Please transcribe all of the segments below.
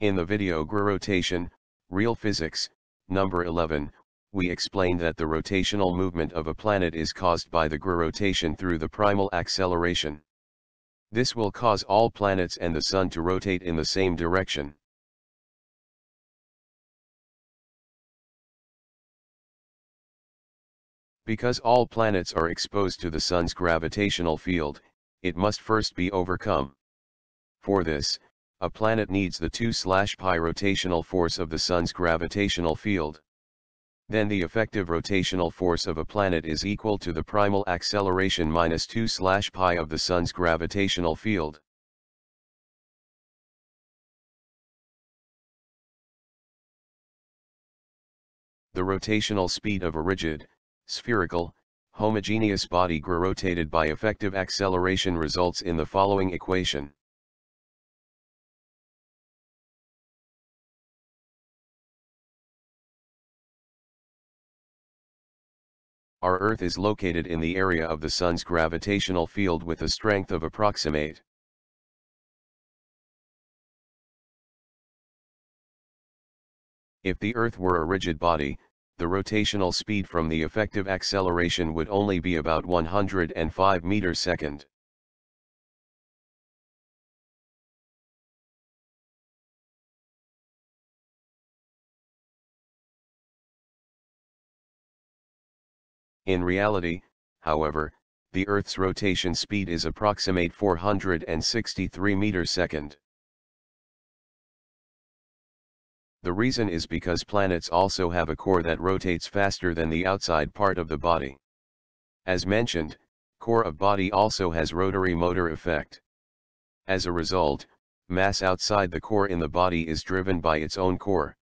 In the video Grarotation, Real Physics, number 11, we explained that the rotational movement of a planet is caused by the grarotation through the primal acceleration. This will cause all planets and the Sun to rotate in the same direction. Because all planets are exposed to the Sun's gravitational field, it must first be overcome. For this, a planet needs the 2/pi rotational force of the Sun's gravitational field. Then the effective rotational force of a planet is equal to the primal acceleration minus 2/pi of the Sun's gravitational field. The rotational speed of a rigid, spherical, homogeneous body grarotated by effective acceleration results in the following equation. Our Earth is located in the area of the Sun's gravitational field with a strength of approximate. If the Earth were a rigid body, the rotational speed from the effective acceleration would only be about 105 meters per second. In reality, however, the Earth's rotation speed is approximate 463 meters per second. The reason is because planets also have a core that rotates faster than the outside part of the body. As mentioned, core of body also has rotary motor effect. As a result, mass outside the core in the body is driven by its own core.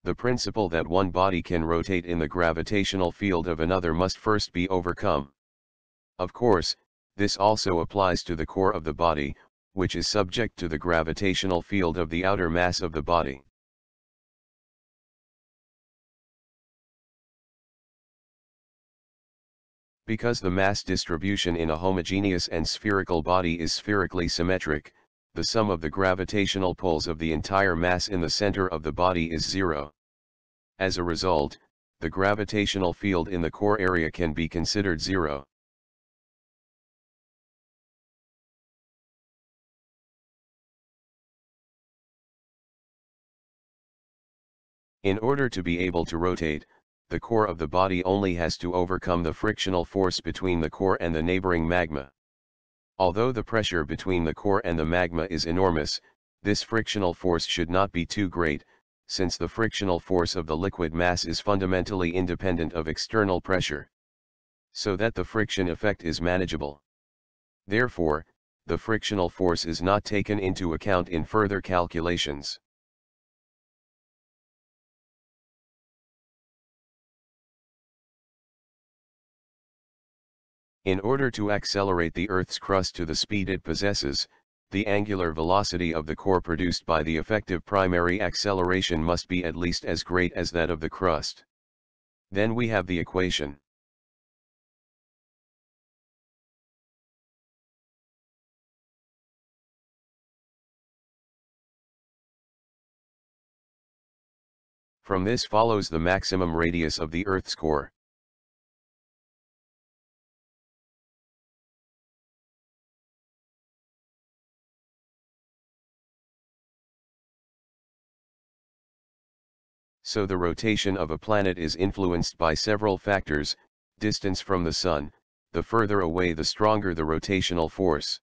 The principle that one body can rotate in the gravitational field of another must first be overcome. Of course, this also applies to the core of the body, which is subject to the gravitational field of the outer mass of the body. Because the mass distribution in a homogeneous and spherical body is spherically symmetric, the sum of the gravitational poles of the entire mass in the center of the body is zero. As a result, the gravitational field in the core area can be considered zero. In order to be able to rotate, the core of the body only has to overcome the frictional force between the core and the neighboring magma. Although the pressure between the core and the magma is enormous, this frictional force should not be too great, since the frictional force of the liquid mass is fundamentally independent of external pressure, so that the friction effect is manageable. Therefore, the frictional force is not taken into account in further calculations. In order to accelerate the Earth's crust to the speed it possesses, the angular velocity of the core produced by the effective primary acceleration must be at least as great as that of the crust. Then we have the equation. From this follows the maximum radius of the Earth's core. So the rotation of a planet is influenced by several factors: distance from the Sun, the further away the stronger the rotational force.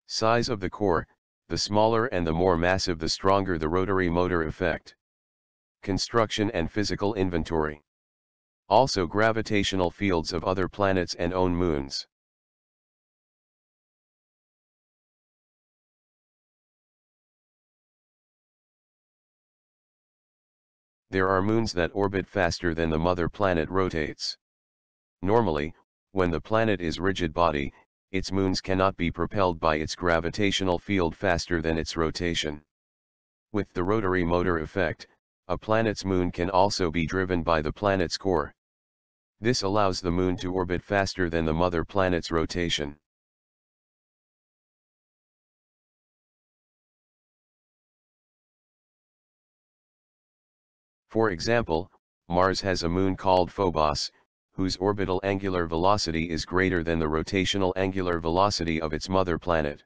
Size of the core, the smaller and the more massive the stronger the rotary motor effect. Construction and physical inventory. Also gravitational fields of other planets and own moons. There are moons that orbit faster than the mother planet rotates. Normally, when the planet is rigid body, its moons cannot be propelled by its gravitational field faster than its rotation. With the rotary motor effect, a planet's moon can also be driven by the planet's core. This allows the Moon to orbit faster than the mother planet's rotation. For example, Mars has a moon called Phobos, whose orbital angular velocity is greater than the rotational angular velocity of its mother planet.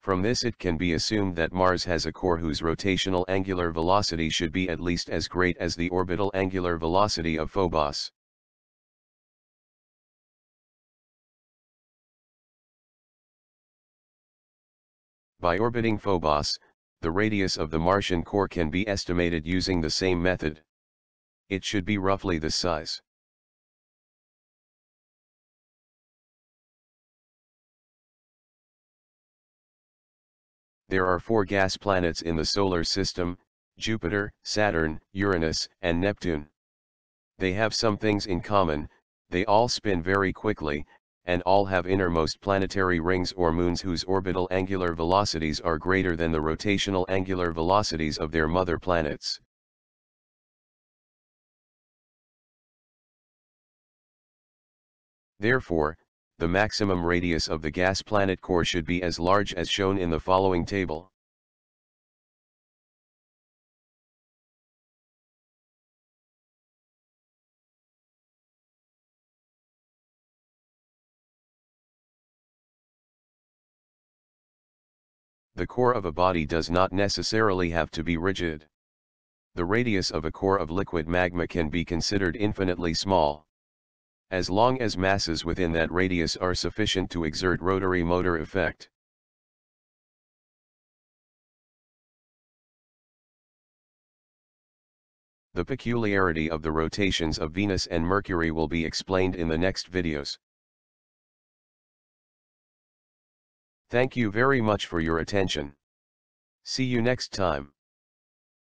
From this it can be assumed that Mars has a core whose rotational angular velocity should be at least as great as the orbital angular velocity of Phobos. By orbiting Phobos, the radius of the Martian core can be estimated using the same method. It should be roughly this size. There are 4 gas planets in the solar system: Jupiter, Saturn, Uranus, and Neptune. They have some things in common: they all spin very quickly, and all have innermost planetary rings or moons whose orbital angular velocities are greater than the rotational angular velocities of their mother planets. Therefore, the maximum radius of the gas planet core should be as large as shown in the following table. The core of a body does not necessarily have to be rigid. The radius of a core of liquid magma can be considered infinitely small. As long as masses within that radius are sufficient to exert rotary motor effect. The peculiarity of the rotations of Venus and Mercury will be explained in the next videos. Thank you very much for your attention. See you next time.